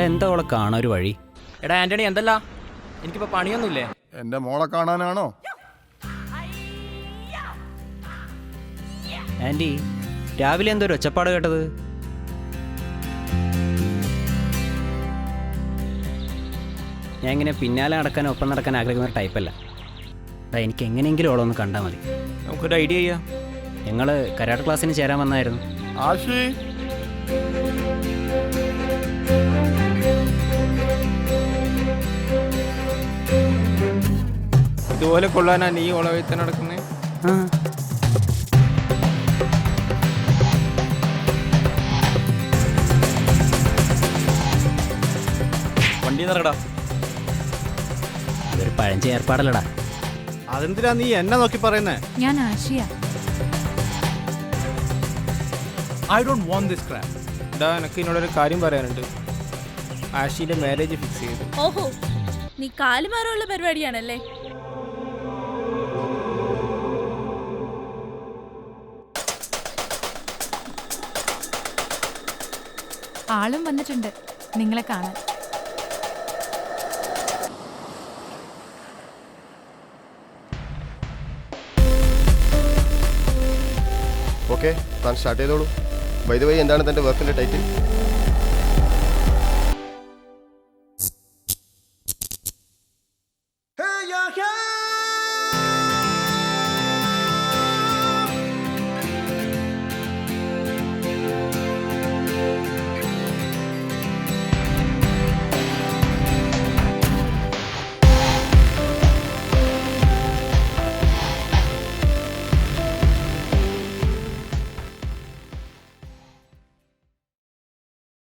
എടാ എന്താ അവളെ കാണാൻ ഒരു വഴി? എടാ ആന്റണി എന്തല്ല, എനിക്കിപ്പോ പണിയൊന്നുമില്ലേ? എന്റെ മോളെ കാണാനാണോ? ആൻറ്റി, രാവിലെ എന്തോ ഒരു ഒച്ചപ്പാട് കേട്ടത്? ഞാൻ ഇങ്ങനെ പിന്നാലെ നടക്കാൻ ഒപ്പം നടക്കാൻ ആഗ്രഹിക്കുന്ന ഒരു ടൈപ്പല്ല. എനിക്ക് എങ്ങനെയെങ്കിലും അവളൊന്ന് കണ്ടാൽ മതി. നമുക്കൊരു ഐഡിയ ചെയ്യാം. ഞങ്ങൾ കരാട്ടെ ക്ലാസ്സിന് ചേരാൻ വന്നായിരുന്നു. ആഷി, ഇതുപോലെ കൊള്ളാനാ നീ ഓളവയത്ത് നടക്കുന്നേ? വണ്ടി നിറടാ. ഇതൊരു പഴഞ്ച ഏർപ്പാടല്ലടാ. അതെന്തിനാ നീ എന്നെ നോക്കി പറയുന്നേ? ഞാൻ Asiya. I don't want this crap. എടാ എനിക്ക് എന്നോടൊരു കാര്യം പറയാനുണ്ട്. ആഷിയുടെ മാരേജ് ഫിക്സ് ചെയ്തു. ഓഹോ, നീ കാലുമാറുള്ള പരിപാടിയാണല്ലേ? ആളും വന്നിട്ടുണ്ട് നിങ്ങളെ കാണാൻ. ഓക്കെ, താൻ സ്റ്റാർട്ട് ചെയ്തോളൂ. ബൈ ദ വേ, എന്താണ് തന്റെ വർക്കിന്റെ ടൈറ്റിൽ?